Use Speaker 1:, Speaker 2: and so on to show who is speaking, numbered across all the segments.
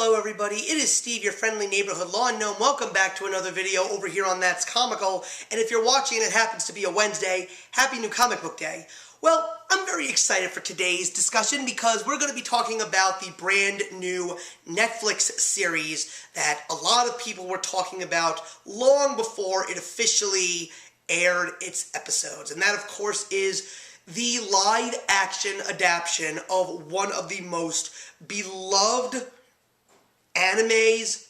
Speaker 1: Hello everybody, it is Steve, your friendly neighborhood lawn gnome. Welcome back to another video over here on That's Comical. And if you're watching and it happens to be a Wednesday, happy new comic book day. Well, I'm very excited for today's discussion because we're going to be talking about the brand new Netflix series that a lot of people were talking about long before it officially aired its episodes. And that, of course, is the live-action adaptation of one of the most beloved animes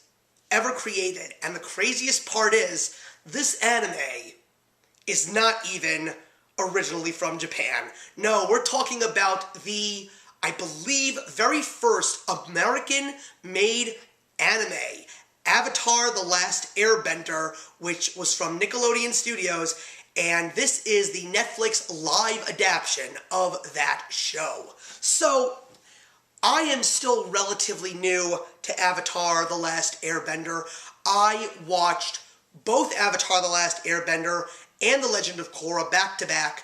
Speaker 1: ever created. And the craziest part is, this anime is not even originally from Japan. No, we're talking about the, I believe, very first American-made anime, Avatar: The Last Airbender, which was from Nickelodeon Studios, and this is the Netflix live adaptation of that show. So, I am still relatively new to Avatar: The Last Airbender. I watched both Avatar: The Last Airbender and The Legend of Korra back-to-back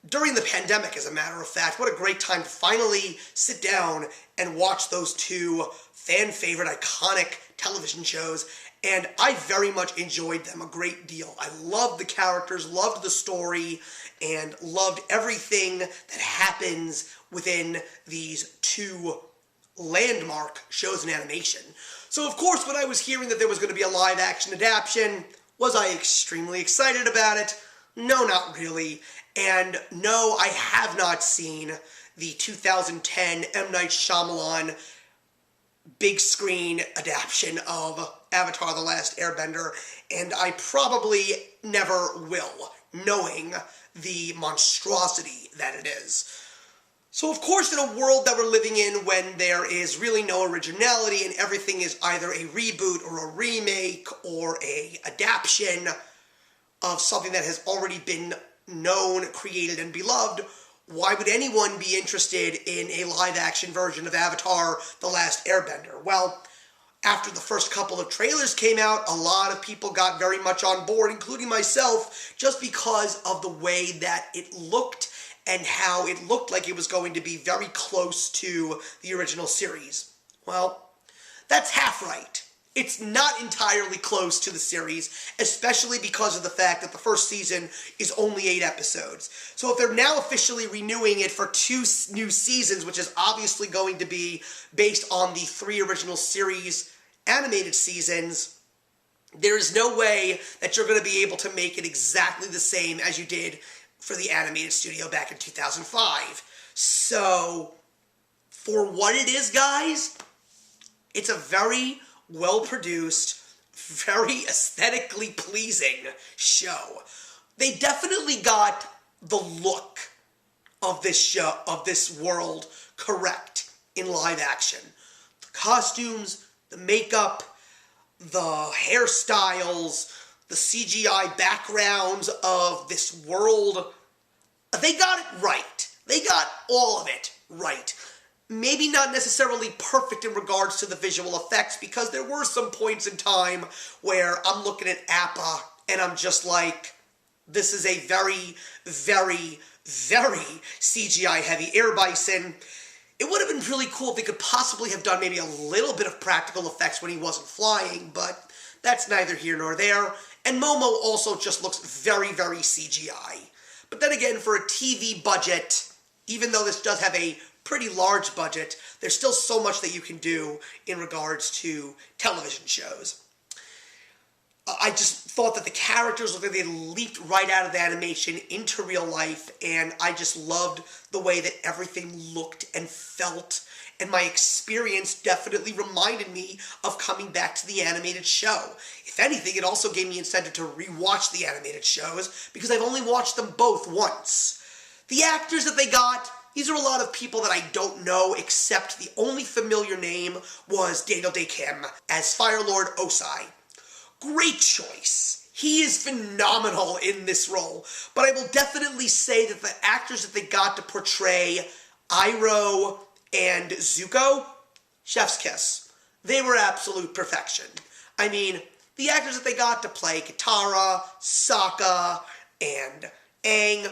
Speaker 1: during the pandemic, as a matter of fact. What a great time to finally sit down and watch those two fan-favorite, iconic television shows, and I very much enjoyed them a great deal. I loved the characters, loved the story, and loved everything that happens within these two landmark shows and animation. So, of course, when I was hearing that there was going to be a live-action adaptation, was I extremely excited about it? No, not really. And no, I have not seen the 2010 M. Night Shyamalan big screen adaptation of Avatar: The Last Airbender, and I probably never will, knowing the monstrosity that it is. So, of course, in a world that we're living in when there is really no originality and everything is either a reboot or a remake or a adaptation of something that has already been known, created, and beloved, why would anyone be interested in a live-action version of Avatar: The Last Airbender? Well, after the first couple of trailers came out, a lot of people got very much on board, including myself, just because of the way that it looked and how it looked like it was going to be very close to the original series. Well, that's half right. It's not entirely close to the series, especially because of the fact that the first season is only 8 episodes. So if they're now officially renewing it for 2 new seasons, which is obviously going to be based on the 3 original series animated seasons, there is no way that you're going to be able to make it exactly the same as you did for the animated studio back in 2005. So, for what it is, guys, it's a very well-produced, very aesthetically pleasing show. They definitely got the look of this show, of this world, correct in live action. The costumes, the makeup, the hairstyles, the CGI backgrounds of this world, they got it right. They got all of it right. Maybe not necessarily perfect in regards to the visual effects, because there were some points in time where I'm looking at Appa and I'm just like, this is a very, very, very CGI-heavy air bison. It would have been really cool if they could possibly have done maybe a little bit of practical effects when he wasn't flying, but that's neither here nor there. And Momo also just looks very, very CGI. But then again, for a TV budget, even though this does have a pretty large budget, there's still so much that you can do in regards to television shows. I just thought that the characters looked like they leaped right out of the animation into real life, and I just loved the way that everything looked and felt, and my experience definitely reminded me of coming back to the animated show. If anything, it also gave me incentive to rewatch the animated shows, because I've only watched them both once. The actors that they got, these are a lot of people that I don't know, except the only familiar name was Daniel Day Kim as Fire Lord Osai. Great choice. He is phenomenal in this role, but I will definitely say that the actors that they got to portray Iroh and Zuko, chef's kiss. They were absolute perfection. I mean, the actors that they got to play Katara, Sokka, and Aang,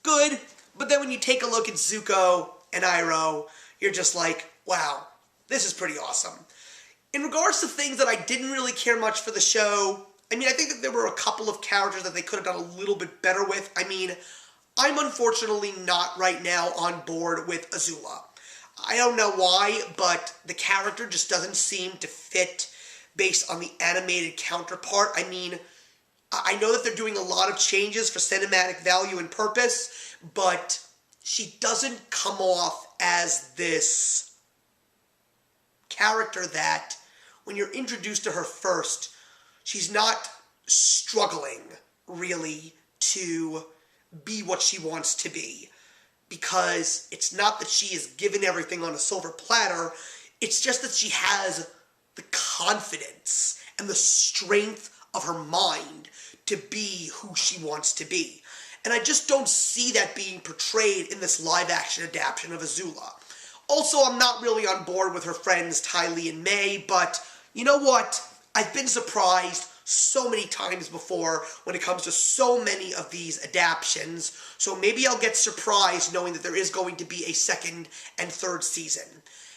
Speaker 1: good. But then when you take a look at Zuko and Iroh, you're just like, wow, this is pretty awesome. In regards to things that I didn't really care much for the show, I mean, I think that there were a couple of characters that they could have done a little bit better with. I mean, I'm unfortunately not right now on board with Azula. I don't know why, but the character just doesn't seem to fit based on the animated counterpart. I mean, I know that they're doing a lot of changes for cinematic value and purpose, but she doesn't come off as this character that, when you're introduced to her first, she's not struggling, really, to be what she wants to be. Because it's not that she is given everything on a silver platter, it's just that she has the confidence and the strength of her mind to be who she wants to be. And I just don't see that being portrayed in this live-action adaptation of Azula. Also, I'm not really on board with her friends Ty Lee and May, but you know what? I've been surprised so many times before when it comes to so many of these adaptations, so maybe I'll get surprised knowing that there is going to be a second and third season.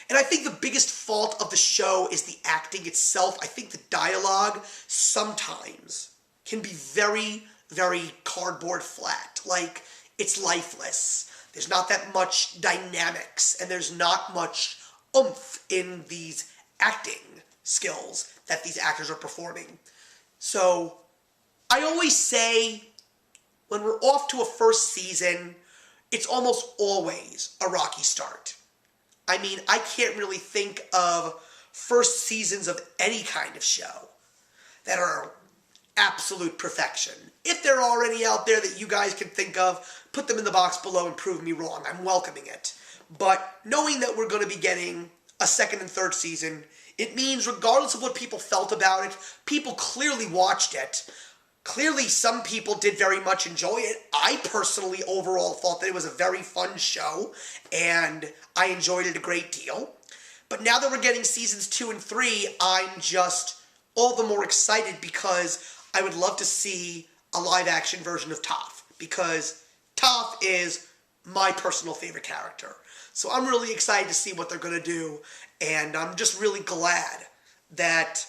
Speaker 1: And I think the biggest fault of the show is the acting itself. I think the dialogue sometimes can be very, very cardboard flat. Like, it's lifeless. There's not that much dynamics, and there's not much oomph in these acting skills that these actors are performing. So, I always say, when we're off to a first season, it's almost always a rocky start. I mean, I can't really think of first seasons of any kind of show that are absolute perfection. If there are any out there that you guys can think of, put them in the box below and prove me wrong. I'm welcoming it. But knowing that we're going to be getting a second and third season, it means regardless of what people felt about it, people clearly watched it. Clearly, some people did very much enjoy it. I personally, overall, thought that it was a very fun show, and I enjoyed it a great deal. But now that we're getting seasons 2 and 3, I'm just all the more excited because I would love to see a live-action version of Toph, because Toph is my personal favorite character. So I'm really excited to see what they're going to do, and I'm just really glad that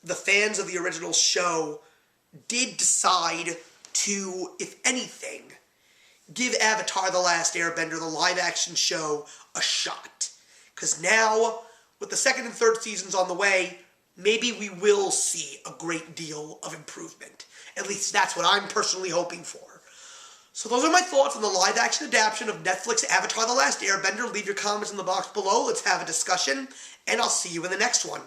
Speaker 1: the fans of the original show did decide to, if anything, give Avatar: The Last Airbender, the live-action show, a shot. Because now, with the second and third seasons on the way, maybe we will see a great deal of improvement. At least that's what I'm personally hoping for. So those are my thoughts on the live-action adaptation of Netflix Avatar: The Last Airbender. Leave your comments in the box below. Let's have a discussion, and I'll see you in the next one.